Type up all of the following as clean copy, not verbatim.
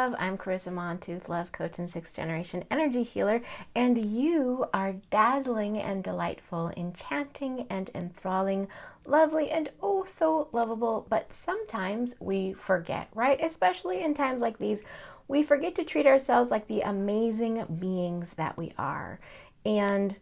love. I'm Carisa Montooth, love coach and sixth generation energy healer, and you are dazzling and delightful, enchanting and enthralling, lovely and oh so lovable. But sometimes we forget, right? Especially in times like these, we forget to treat ourselves like the amazing beings that we are. And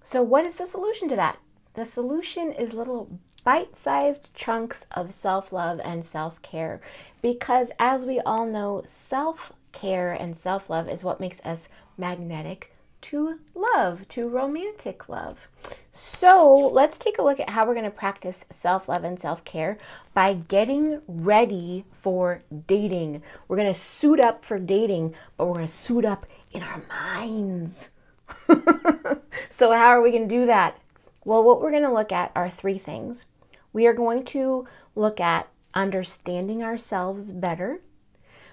so, what is the solution to that? The solution is little bite-sized chunks of self-love and self-care, because as we all know, self-care and self-love is what makes us magnetic to love, to romantic love. So let's take a look at how we're going to practice self-love and self-care by getting ready for dating. We're going to suit up for dating, but we're going to suit up in our minds. So how are we going to do that? Well, what we're going to look at are three things. We are going to look at understanding ourselves better.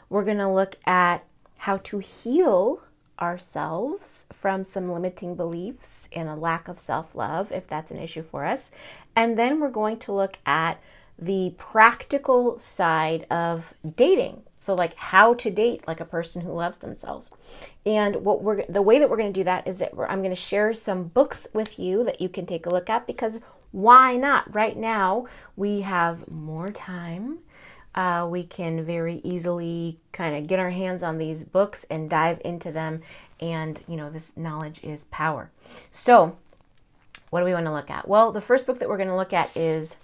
We're going to look at how to heal ourselves from some limiting beliefs and a lack of self-love, if that's an issue for us. And then we're going to look at the practical side of dating. So like how to date like a person who loves themselves. And the way that we're going to do that is that I'm going to share some books with you that you can take a look at, because why not? Right now we have more time. We can very easily kind of get our hands on these books and dive into them. And, this knowledge is power. So what do we want to look at? Well, the first book that we're going to look at is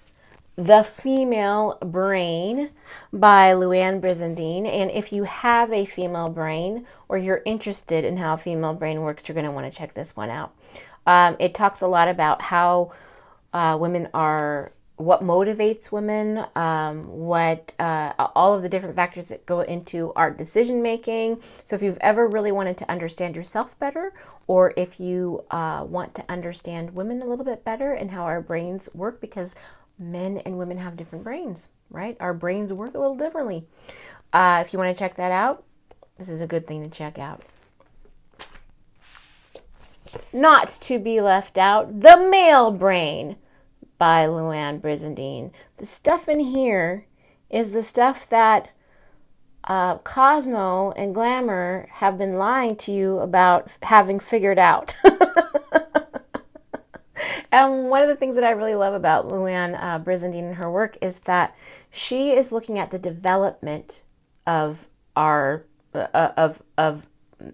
The Female Brain by Luann Brizendine. And if you have a female brain or you're interested in how a female brain works, you're going to want to check this one out. It talks a lot about how women are, what motivates women, all of the different factors that go into our decision making. So if you've ever really wanted to understand yourself better, or if you want to understand women a little bit better and how our brains work, because men and women have different brains, right? Our brains work a little differently. If you want to check that out, this is a good thing to check out. Not to be left out, The Male Brain by Luann Brizendine. The stuff in here is the stuff that Cosmo and Glamour have been lying to you about having figured out. And one of the things that I really love about Luann Brizendine and her work is that she is looking at the development of our of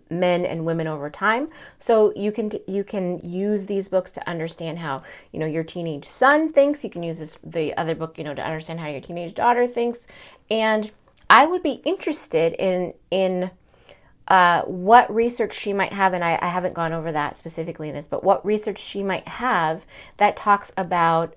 men and women over time. So you can use these books to understand how your teenage son thinks. You can use the other book to understand how your teenage daughter thinks. And I would be interested in what research she might have, and I haven't gone over that specifically in this, but what research she might have that talks about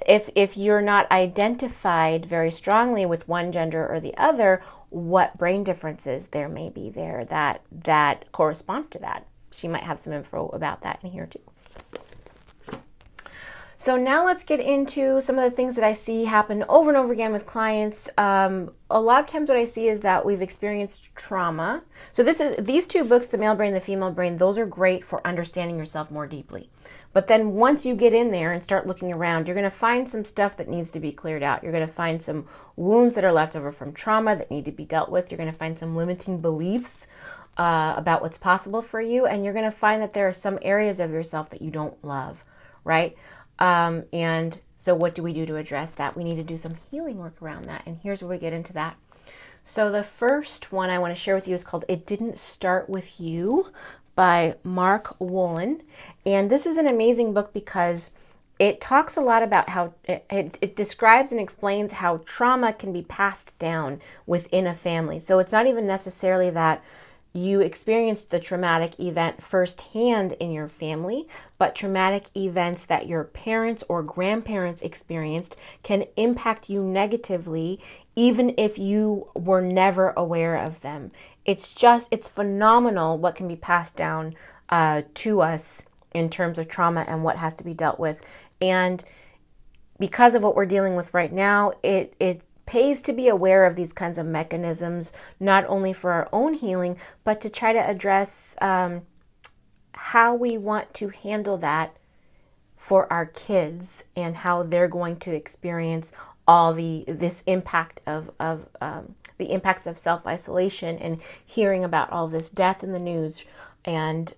if you're not identified very strongly with one gender or the other, what brain differences there may be there that correspond to that. She might have some info about that in here too. So now let's get into some of the things that I see happen over and over again with clients. A lot of times what I see is that we've experienced trauma. So these two books, The Male Brain, The Female Brain, those are great for understanding yourself more deeply. But then once you get in there and start looking around, you're going to find some stuff that needs to be cleared out. You're going to find some wounds that are left over from trauma that need to be dealt with. You're going to find some limiting beliefs about what's possible for you. And you're going to find that there are some areas of yourself that you don't love, right? And so what do we do to address that? We need to do some healing work around that. And here's where we get into that. So the first one I want to share with you is called It Didn't Start With You by Mark Wolin. And this is an amazing book because it talks a lot about how it describes and explains how trauma can be passed down within a family. So it's not even necessarily that you experienced the traumatic event firsthand in your family, but traumatic events that your parents or grandparents experienced can impact you negatively, even if you were never aware of them. It's phenomenal what can be passed down to us in terms of trauma and what has to be dealt with. And because of what we're dealing with right now, it pays to be aware of these kinds of mechanisms, not only for our own healing, but to try to address how we want to handle that for our kids and how they're going to experience all this impact of the impacts of self-isolation and hearing about all this death in the news and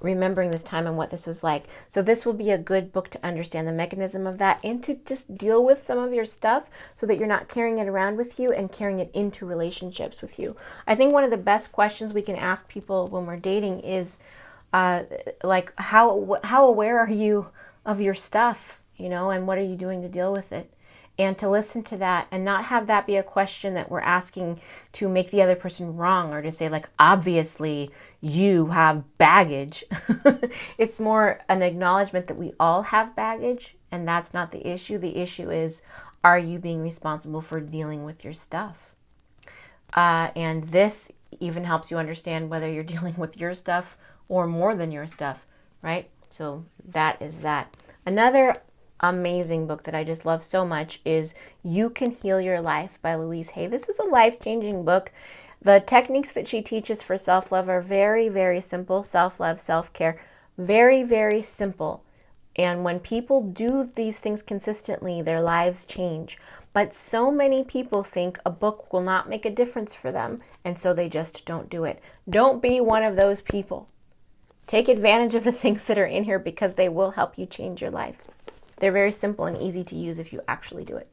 remembering this time and what this was like. So this will be a good book to understand the mechanism of that and to just deal with some of your stuff so that you're not carrying it around with you and carrying it into relationships with you. I think one of the best questions we can ask people when we're dating is like, how aware are you of your stuff, and what are you doing to deal with it? And to listen to that and not have that be a question that we're asking to make the other person wrong or to say, like, obviously you have baggage. It's more an acknowledgement that we all have baggage, and that's not the issue. The issue is, are you being responsible for dealing with your stuff? And this even helps you understand whether you're dealing with your stuff or more than your stuff, right? So that is that. Another amazing book that I just love so much is You Can Heal Your Life by Louise Hay. This is a life-changing book. The techniques that she teaches for self-love are very, very simple. Self-love, self-care, very, very simple. And when people do these things consistently, their lives change. But so many people think a book will not make a difference for them, and so they just don't do it. Don't be one of those people. Take advantage of the things that are in here because they will help you change your life. They're very simple and easy to use if you actually do it.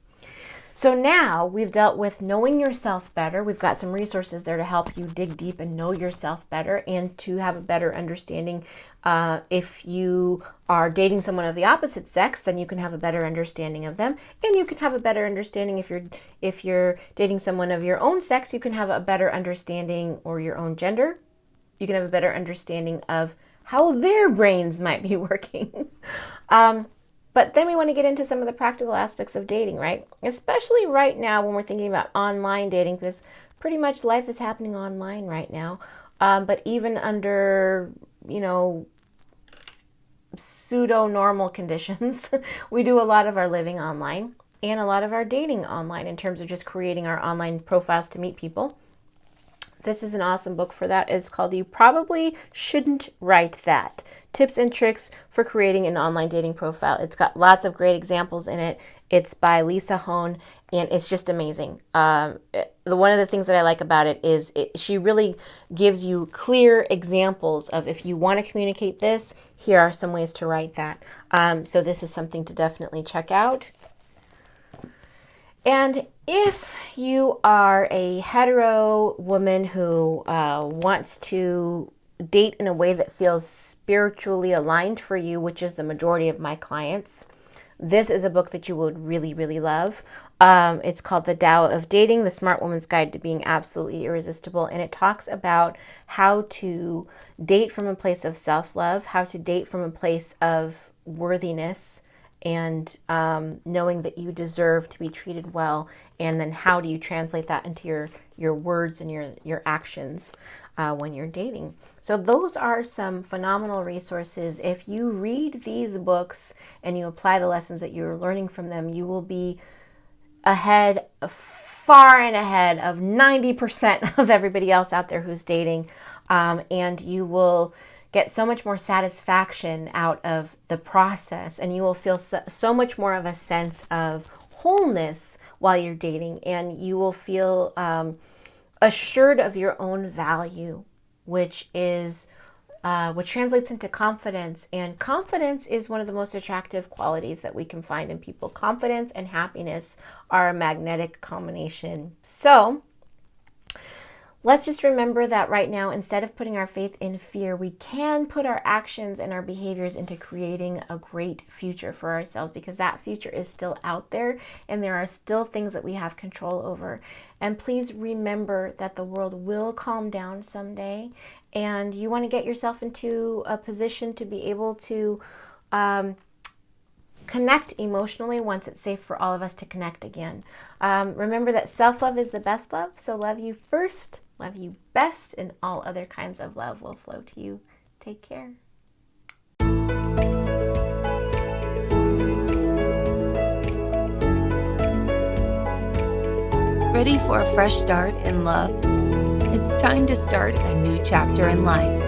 So now we've dealt with knowing yourself better. We've got some resources there to help you dig deep and know yourself better and to have a better understanding. If you are dating someone of the opposite sex, then you can have a better understanding of them. And you can have a better understanding if you're dating someone of your own sex, you can have a better understanding, or your own gender. You can have a better understanding of how their brains might be working. But then we want to get into some of the practical aspects of dating, right? Especially right now when we're thinking about online dating, because pretty much life is happening online right now. But even under, pseudo-normal conditions, we do a lot of our living online and a lot of our dating online in terms of just creating our online profiles to meet people. This is an awesome book for that. It's called You Probably Shouldn't Write That. Tips and Tricks for Creating an Online Dating Profile. It's got lots of great examples in it. It's by Lisa Hone, and it's just amazing. One of the things that I like about it is she really gives you clear examples of, if you want to communicate this, here are some ways to write that. So this is something to definitely check out. And if you are a hetero woman who wants to date in a way that feels spiritually aligned for you, which is the majority of my clients, this is a book that you would really, really love. It's called The Tao of Dating, The Smart Woman's Guide to Being Absolutely Irresistible. And it talks about how to date from a place of self-love, how to date from a place of worthiness, and knowing that you deserve to be treated well, and then how do you translate that into your words and your actions when you're dating. So those are some phenomenal resources. If you read these books and you apply the lessons that you're learning from them, you will be far and ahead of 90% of everybody else out there who's dating, and you will get so much more satisfaction out of the process, and you will feel so much more of a sense of wholeness while you're dating, and you will feel assured of your own value, which translates into confidence. And confidence is one of the most attractive qualities that we can find in people. Confidence and happiness are a magnetic combination. So let's just remember that right now, instead of putting our faith in fear, we can put our actions and our behaviors into creating a great future for ourselves, because that future is still out there and there are still things that we have control over. And please remember that the world will calm down someday, and you want to get yourself into a position to be able to connect emotionally once it's safe for all of us to connect again. Remember that self-love is the best love, so love you first, love you best, and all other kinds of love will flow to you. Take care. Ready for a fresh start in love? It's time to start a new chapter in life.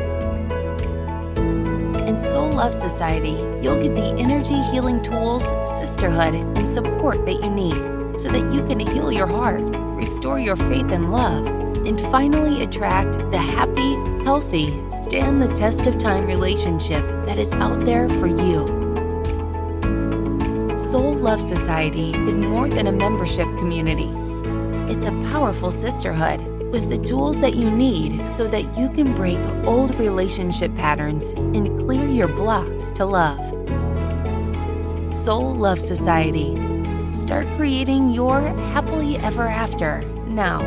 In Soul Love Society, you'll get the energy healing tools, sisterhood, and support that you need so that you can heal your heart, restore your faith and love, and finally attract the happy, healthy, stand the test of time relationship that is out there for you. Soul Love Society is more than a membership community. It's a powerful sisterhood with the tools that you need so that you can break old relationship patterns and clear your blocks to love. Soul Love Society. Start creating your happily ever after now.